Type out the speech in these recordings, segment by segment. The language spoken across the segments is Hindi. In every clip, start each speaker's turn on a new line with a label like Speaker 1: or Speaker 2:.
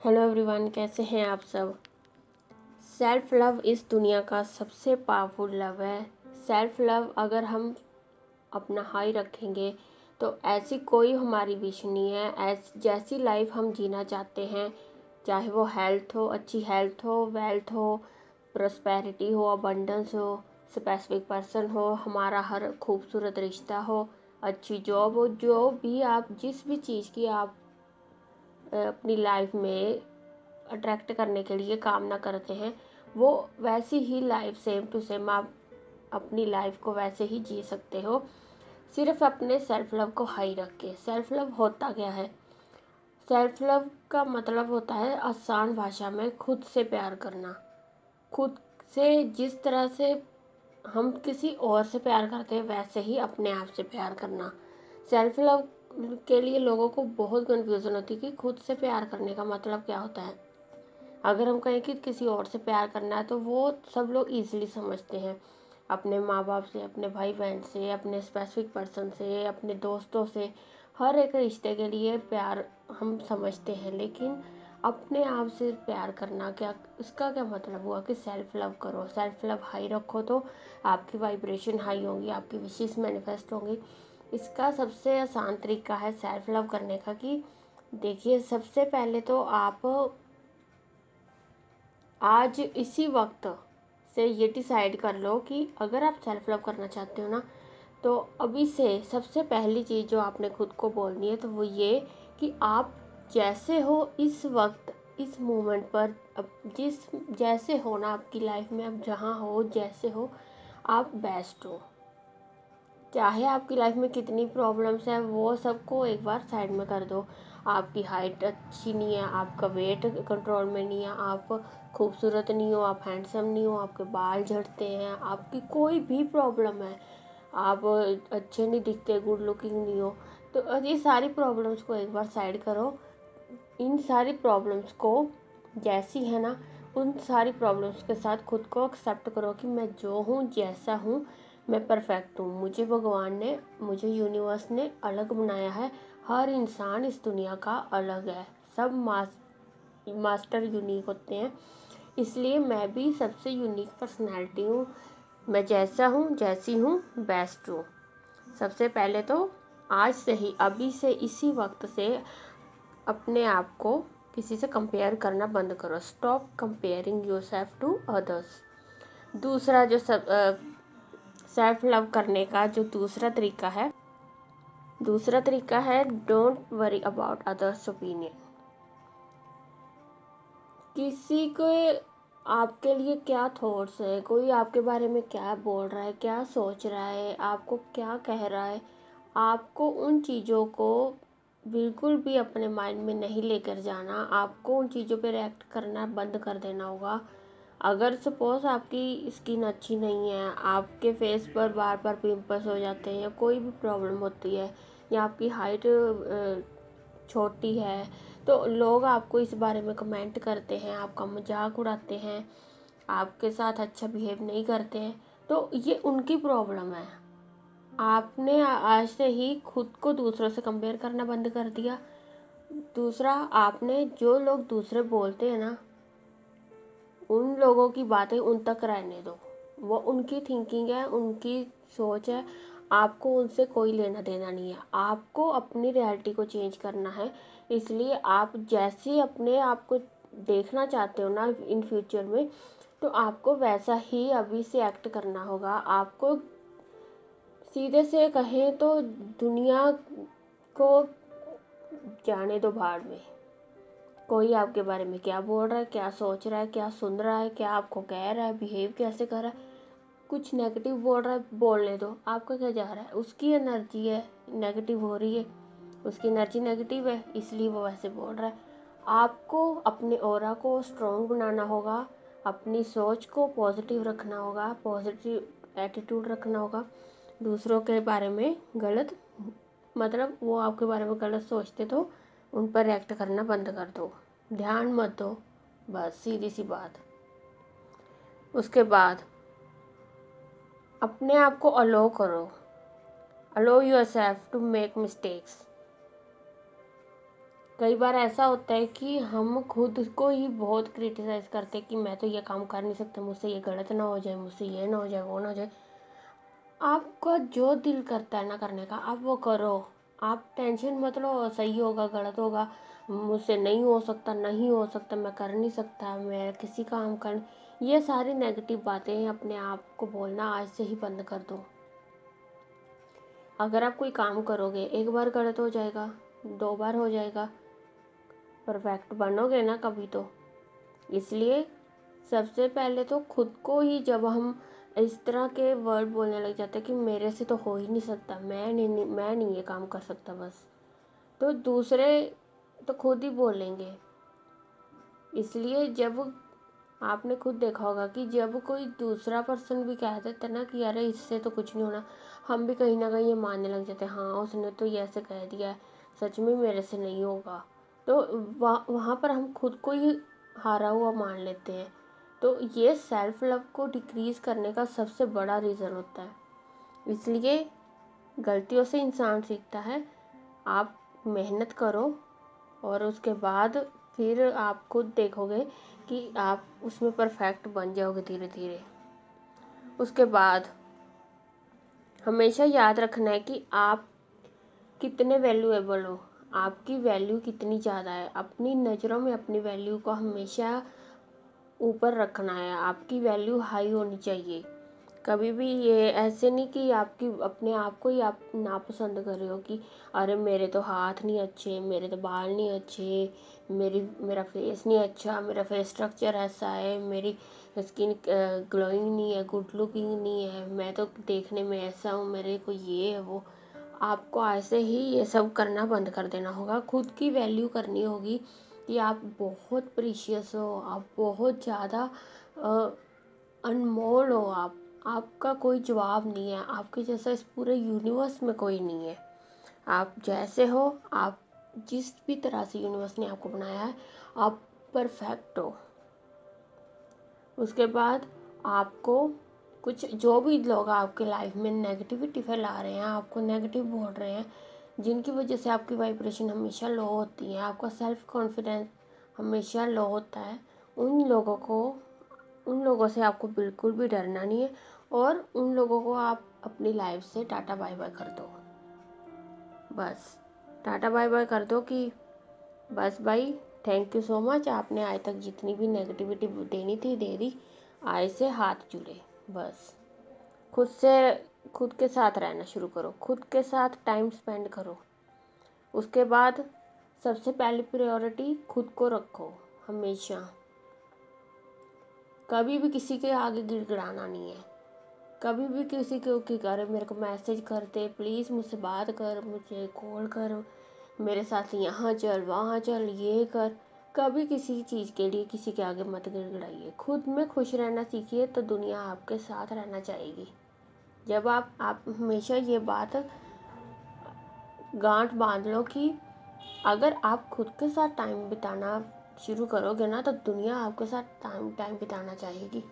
Speaker 1: हेलो एवरीवन, कैसे हैं आप सब। सेल्फ लव इस दुनिया का सबसे पावरफुल लव है। सेल्फ लव अगर हम अपना हाई रखेंगे तो ऐसी कोई हमारी विश नहीं है। जैसी लाइफ हम जीना चाहते हैं, चाहे वो हेल्थ हो, अच्छी हेल्थ हो, वेल्थ हो, प्रॉस्पेरिटी हो, अबंडेंस हो, स्पेसिफिक पर्सन हो, हमारा हर खूबसूरत रिश्ता हो, अच्छी जॉब हो, जो भी आप जिस भी चीज़ की आप अपनी लाइफ में अट्रैक्ट करने के लिए कामना करते हैं, वो वैसी ही लाइफ सेम टू सेम आप अपनी लाइफ को वैसे ही जी सकते हो, सिर्फ अपने सेल्फ लव को हाई रख के। सेल्फ लव होता क्या है? सेल्फ लव का मतलब होता है आसान भाषा में खुद से प्यार करना। खुद से जिस तरह से हम किसी और से प्यार करते हैं वैसे ही अपने आप से प्यार करना। सेल्फ लव के लिए लोगों को बहुत कन्फ्यूज़न होती है कि खुद से प्यार करने का मतलब क्या होता है। अगर हम कहें कि किसी और से प्यार करना है तो वो सब लोग ईजिली समझते हैं। अपने माँ बाप से, अपने भाई बहन से, अपने स्पेसिफिक पर्सन से, अपने दोस्तों से, हर एक रिश्ते के लिए प्यार हम समझते हैं। लेकिन अपने आप से प्यार करना क्या, इसका क्या मतलब हुआ कि सेल्फ लव करो, सेल्फ लव हाई रखो तो आपकी वाइब्रेशन हाई होंगी, आपकी विशेस मैनिफेस्ट होंगी। इसका सबसे आसान तरीका है सेल्फ लव करने का कि देखिए, सबसे पहले तो आप आज इसी वक्त से ये डिसाइड कर लो कि अगर आप सेल्फ लव करना चाहते हो ना, तो अभी से सबसे पहली चीज़ जो आपने खुद को बोलनी है तो वो ये कि आप जैसे हो इस वक्त, इस मोमेंट पर, अब जिस जैसे हो ना आपकी लाइफ में, अब जहाँ हो, जैसे हो, आप बेस्ट हो। चाहे आपकी लाइफ में कितनी प्रॉब्लम्स है वो सबको एक बार साइड में कर दो। आपकी हाइट अच्छी नहीं है, आपका वेट कंट्रोल में नहीं है, आप खूबसूरत नहीं हो, आप हैंडसम नहीं हो, आपके बाल झड़ते हैं, आपकी कोई भी प्रॉब्लम है, आप अच्छे नहीं दिखते, गुड लुकिंग नहीं हो, तो ये सारी प्रॉब्लम्स को एक बार साइड करो। इन सारी प्रॉब्लम्स को जैसी है ना, उन सारी प्रॉब्लम्स के साथ खुद को एक्सेप्ट करो कि मैं जो हूँ, जैसा हूँ, मैं परफेक्ट हूँ। मुझे भगवान ने, मुझे यूनिवर्स ने अलग बनाया है। हर इंसान इस दुनिया का अलग है। सब मास्टर यूनिक होते हैं, इसलिए मैं भी सबसे यूनिक पर्सनैलिटी हूँ। मैं जैसा हूँ, जैसी हूँ, बेस्ट हूँ। सबसे पहले तो आज से ही, अभी से, इसी वक्त से अपने आप को किसी से कंपेयर करना बंद करो। Stop comparing yourself to others. दूसरा जो सेल्फ लव करने का जो दूसरा तरीका है don't worry about others opinion. किसी को आपके लिए क्या थॉट्स है, कोई आपके बारे में क्या बोल रहा है, क्या सोच रहा है, आपको क्या कह रहा है, आपको उन चीज़ों को बिल्कुल भी अपने माइंड में नहीं लेकर जाना। आपको उन चीज़ों पे रिएक्ट करना बंद कर देना होगा। अगर सपोज़ आपकी स्किन अच्छी नहीं है, आपके फेस पर बार बार पिंपल्स हो जाते हैं, या कोई भी प्रॉब्लम होती है, या आपकी हाइट छोटी है, तो लोग आपको इस बारे में कमेंट करते हैं, आपका मजाक उड़ाते हैं, आपके साथ अच्छा बिहेव नहीं करते हैं, तो ये उनकी प्रॉब्लम है। आपने आज से ही खुद को दूसरों से कंपेयर करना बंद कर दिया। दूसरा, आपने जो लोग दूसरे बोलते हैं ना, उन लोगों की बातें उन तक रहने दो। वो उनकी थिंकिंग है, उनकी सोच है, आपको उनसे कोई लेना देना नहीं है। आपको अपनी रियलिटी को चेंज करना है। इसलिए आप जैसे अपने आप को देखना चाहते हो ना इन फ्यूचर में, तो आपको वैसा ही अभी से एक्ट करना होगा। आपको सीधे से कहें तो दुनिया को जाने दो भाड़ में। कोई आपके बारे में क्या बोल रहा है, क्या सोच रहा है, क्या सुन रहा है, क्या आपको कह रहा है, बिहेव कैसे कर रहा है, कुछ नेगेटिव बोल रहा है, बोलने दो। आपका क्या जा रहा है? उसकी एनर्जी है, नेगेटिव हो रही है, उसकी एनर्जी नेगेटिव है, इसलिए वो वैसे बोल रहा है। आपको अपने ऑरा को स्ट्रॉन्ग बनाना होगा, अपनी सोच को पॉजिटिव रखना होगा, पॉजिटिव एटीट्यूड रखना होगा। दूसरों के बारे में गलत, मतलब वो आपके बारे में गलत सोचते तो उन पर रिएक्ट करना बंद कर दो, ध्यान मत दो, बस सीधी सी बात। उसके बाद अपने आप को अलो करो। अलो योरसेल्फ टू मेक मिस्टेक्स। कई बार ऐसा होता है कि हम खुद को ही बहुत क्रिटिसाइज़ करते हैं कि मैं तो ये काम कर नहीं सकता, मुझसे ये गलत ना हो जाए, मुझसे ये ना हो जाए, वो ना हो जाए। आपका जो दिल करता है ना करने का, आप वो करो। आप टेंशन मत लो सही होगा, गलत होगा, मुझसे नहीं हो सकता, नहीं हो सकता, मैं कर नहीं सकता, मैं किसी काम कर, ये सारी नेगेटिव बातें अपने आप को बोलना आज से ही बंद कर दो। अगर आप कोई काम करोगे, एक बार गलत हो जाएगा, 2 बार हो जाएगा, परफेक्ट बनोगे ना कभी तो। इसलिए सबसे पहले तो खुद को ही, जब हम इस तरह के वर्ड बोलने लग जाते हैं कि मेरे से तो हो ही नहीं सकता, मैं नहीं ये काम कर सकता बस, तो दूसरे तो खुद ही बोलेंगे। इसलिए जब आपने खुद देखा होगा कि जब कोई दूसरा पर्सन भी कह देता है ना कि अरे इससे तो कुछ नहीं होना, हम भी कहीं ना कहीं ये मानने लग जाते हैं, हाँ उसने तो ये ऐसे कह दिया है, सच में मेरे से नहीं होगा। तो वहाँ पर हम खुद को ही हारा हुआ मान लेते हैं। तो ये सेल्फ लव को डिक्रीज़ करने का सबसे बड़ा रीज़न होता है। इसलिए गलतियों से इंसान सीखता है। आप मेहनत करो और उसके बाद फिर आप खुद देखोगे कि आप उसमें परफेक्ट बन जाओगे धीरे धीरे। उसके बाद हमेशा याद रखना है कि आप कितने वैल्यूएबल हो, आपकी वैल्यू कितनी ज़्यादा है। अपनी नज़रों में अपनी वैल्यू को हमेशा ऊपर रखना है, आपकी वैल्यू हाई होनी चाहिए। कभी भी ये ऐसे नहीं कि आपकी अपने आप को ही आप नापसंद कर रहे हो कि अरे मेरे तो हाथ नहीं अच्छे, मेरे तो बाल नहीं अच्छे, मेरा फेस नहीं अच्छा, मेरा फेस स्ट्रक्चर ऐसा है, मेरी स्किन ग्लोइंग नहीं है, गुड लुकिंग नहीं है, मैं तो देखने में ऐसा हूँ, मेरे को ये है वो। आपको ऐसे ही ये सब करना बंद कर देना होगा। खुद की वैल्यू करनी होगी कि आप बहुत प्रीशियस हो, आप बहुत ज़्यादा अनमोल हो। आपका कोई जवाब नहीं है, आपके जैसा इस पूरे यूनिवर्स में कोई नहीं है। आप जैसे हो, आप जिस भी तरह से यूनिवर्स ने आपको बनाया है, आप परफेक्ट हो। उसके बाद आपको कुछ जो भी लोग आपके लाइफ में नेगेटिविटी फैला रहे हैं, आपको नेगेटिव बोल रहे हैं, जिनकी वजह से आपकी वाइब्रेशन हमेशा लो होती है, आपका सेल्फ कॉन्फिडेंस हमेशा लो होता है, उन लोगों से आपको बिल्कुल भी डरना नहीं है। और उन लोगों को आप अपनी लाइफ से टाटा बाय बाय कर दो। बस टाटा बाय बाय कर दो कि बस भाई, थैंक यू सो मच, आपने आज तक जितनी भी नेगेटिविटी देनी थी दे दी, आज से हाथ जुड़े। बस खुद के साथ रहना शुरू करो, खुद के साथ टाइम स्पेंड करो। उसके बाद सबसे पहली प्रायोरिटी खुद को रखो। हमेशा कभी भी किसी के आगे गिड़गिड़ाना नहीं है। कभी भी किसी को कि अरे मेरे को मैसेज कर दे, प्लीज़ मुझसे बात कर, मुझे कॉल कर, मेरे साथ यहाँ चल वहाँ चल, ये कर। कभी किसी चीज़ के लिए किसी के आगे मत गिड़गिड़ाइए। खुद में खुश रहना सीखिए तो दुनिया आपके साथ रहना चाहेगी। जब आप हमेशा ये बात गांठ बांध लो कि अगर आप खुद के साथ टाइम बिताना शुरू करोगे ना तो दुनिया आपके साथ टाइम बिताना चाहेगी।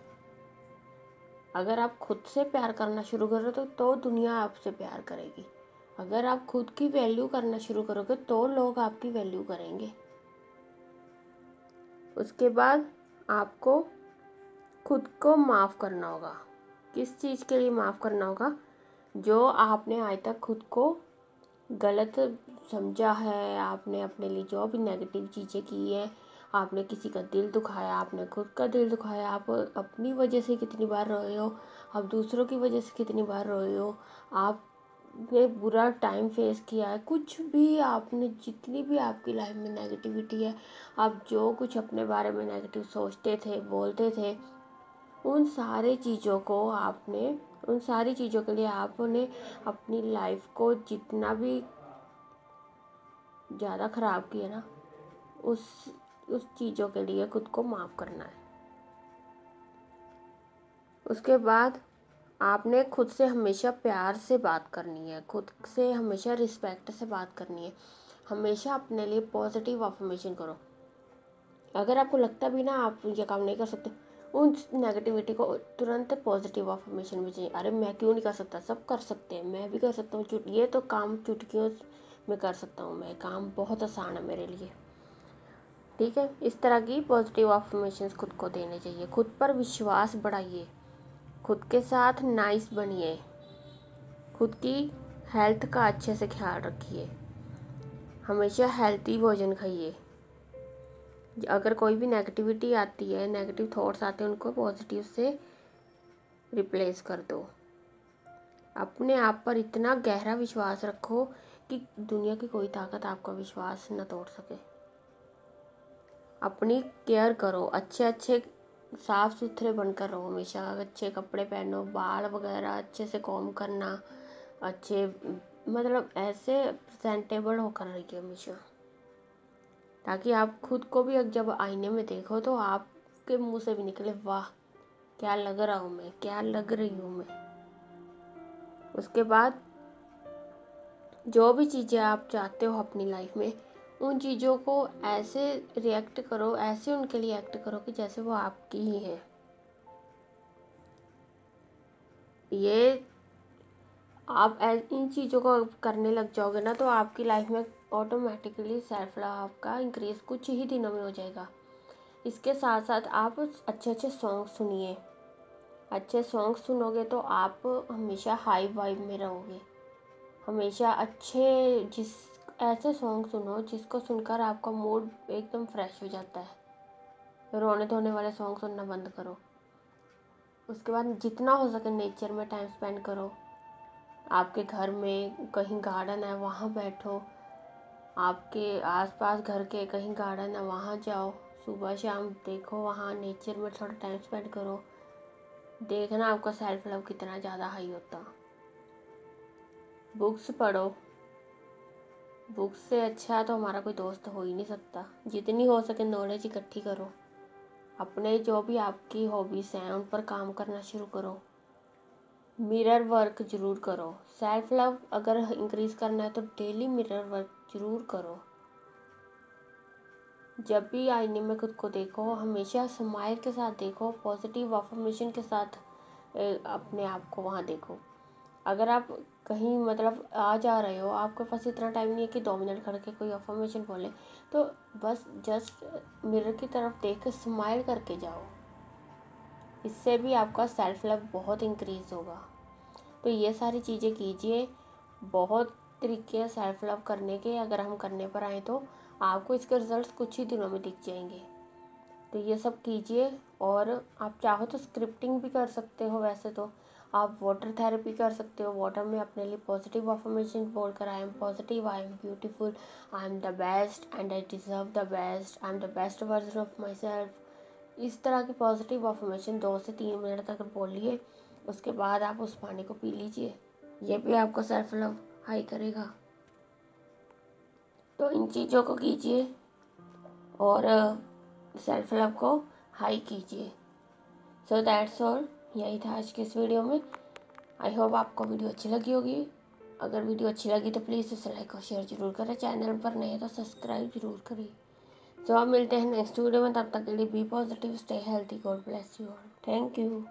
Speaker 1: अगर आप खुद से प्यार करना शुरू करो तो दुनिया आपसे प्यार करेगी। अगर आप खुद की वैल्यू करना शुरू करोगे तो लोग आपकी वैल्यू करेंगे। उसके बाद आपको खुद को माफ़ करना होगा। किस चीज़ के लिए माफ़ करना होगा? जो आपने आज तक खुद को गलत समझा है, आपने अपने लिए जो भी नेगेटिव चीज़ें की हैं, आपने किसी का दिल दुखाया, आपने खुद का दिल दुखाया, आप अपनी वजह से कितनी बार रोए हो, आप दूसरों की वजह से कितनी बार रोए हो, आपने बुरा टाइम फेस किया है, कुछ भी आपने, जितनी भी आपकी लाइफ में नेगेटिविटी है, आप जो कुछ अपने बारे में नेगेटिव सोचते थे, बोलते थे, उन सारी चीज़ों को आपने, उन सारी चीज़ों के लिए आपने अपनी लाइफ को जितना भी ज़्यादा ख़राब किया ना, उस चीज़ों के लिए खुद को माफ़ करना है। उसके बाद आपने खुद से हमेशा प्यार से बात करनी है, खुद से हमेशा रिस्पेक्ट से बात करनी है। हमेशा अपने लिए पॉजिटिव अफर्मेशन करो। अगर आपको लगता भी ना आप ये काम नहीं कर सकते, उन नेगेटिविटी को तुरंत पॉजिटिव अफर्मेशन में चाहिए। अरे मैं क्यों नहीं कर सकता, सब कर सकते हैं, मैं भी कर सकता हूँ, ये तो काम चुटकियों मैं कर सकता हूँ, मैं काम बहुत आसान है मेरे लिए। ठीक है, इस तरह की पॉजिटिव अफर्मेशंस खुद को देने चाहिए। खुद पर विश्वास बढ़ाइए, खुद के साथ नाइस बनिए, खुद की हेल्थ का अच्छे से ख्याल रखिए, हमेशा हेल्थी भोजन खाइए। अगर कोई भी नेगेटिविटी आती है, नेगेटिव थॉट्स आते हैं, उनको पॉजिटिव से रिप्लेस कर दो। अपने आप पर इतना गहरा विश्वास रखो कि दुनिया की कोई ताकत आपका विश्वास न तोड़ सके। अपनी केयर करो, अच्छे साफ़ सुथरे बनकर रहो, हमेशा अच्छे कपड़े पहनो, बाल वगैरह अच्छे से कॉम्ब करना, अच्छे मतलब ऐसे प्रेजेंटेबल होकर रहिए हमेशा, ताकि आप खुद को भी जब आईने में देखो तो आपके मुंह से भी निकले, वाह क्या लग रहा हूँ मैं, क्या लग रही हूँ मैं। उसके बाद जो भी चीज़ें आप चाहते हो अपनी लाइफ में, उन चीज़ों को ऐसे रिएक्ट करो, ऐसे उनके लिए एक्ट करो कि जैसे वो आपकी ही है। ये आप इन चीज़ों को करने लग जाओगे ना, तो आपकी लाइफ में ऑटोमेटिकली सेल्फ लव का इंक्रीज कुछ ही दिनों में हो जाएगा। इसके साथ साथ आप अच्छे सॉन्ग सुनिए। अच्छे सॉन्ग सुनोगे तो आप हमेशा हाई वाइब में रहोगे। हमेशा ऐसे सॉन्ग सुनो जिसको सुनकर आपका मूड एकदम फ्रेश हो जाता है। रोने धोने वाले सॉन्ग सुनना बंद करो। उसके बाद जितना हो सके नेचर में टाइम स्पेंड करो। आपके घर में कहीं गार्डन है वहाँ बैठो, आपके आसपास घर के कहीं गार्डन है वहाँ जाओ, सुबह शाम देखो, वहाँ नेचर में थोड़ा टाइम स्पेंड करो। देखना आपका सेल्फ लव कितना ज़्यादा हाई होता। बुक्स पढ़ो, बुक्स से अच्छा तो हमारा कोई दोस्त हो ही नहीं सकता। जितनी हो सके नॉलेज इकट्ठी करो। अपने जो भी आपकी हॉबीज़ हैं उन पर काम करना शुरू करो। मिरर वर्क ज़रूर करो। सेल्फ लव अगर इंक्रीज़ करना है तो डेली मिरर वर्क ज़रूर करो। जब भी आईने में खुद को देखो, हमेशा स्माइल के साथ देखो, पॉजिटिव अफर्मेशन के साथ अपने आप को वहाँ देखो। अगर आप कहीं मतलब आ जा रहे हो, आपके पास इतना टाइम नहीं है कि 2 मिनट खड़ के कोई अफर्मेशन बोले, तो बस जस्ट मिरर की तरफ देख के स्माइल करके जाओ। इससे भी आपका सेल्फ लव बहुत इंक्रीज़ होगा। तो ये सारी चीज़ें कीजिए। बहुत तरीके हैं सेल्फ लव करने के, अगर हम करने पर आए तो आपको इसके रिजल्ट्स कुछ ही दिनों में दिख जाएंगे। तो ये सब कीजिए। और आप चाहो तो स्क्रिप्टिंग भी कर सकते हो। वैसे तो आप वाटर थेरेपी कर सकते हो। वाटर में अपने लिए पॉजिटिव अफर्मेशन बोलकर, I am positive, I am beautiful, I am the best and I deserve the best, I am the best version of my self. इस तरह की पॉजिटिव अफर्मेशन 2 से 3 मिनट तक बोलिए। उसके बाद आप उस पानी को पी लीजिए। ये भी आपको सेल्फ लव हाई करेगा। तो इन चीज़ों को कीजिए और सेल्फ लव को हाई कीजिए। सो दैट्स ऑल, यही था आज के इस वीडियो में। आई होप आपको वीडियो अच्छी लगी होगी। अगर वीडियो अच्छी लगी तो प्लीज़ इसे लाइक और शेयर ज़रूर करें। चैनल पर नए हैं तो सब्सक्राइब ज़रूर करिए। तो अब मिलते हैं नेक्स्ट वीडियो में। तब तक के लिए be positive, stay healthy, God bless you all. Thank you.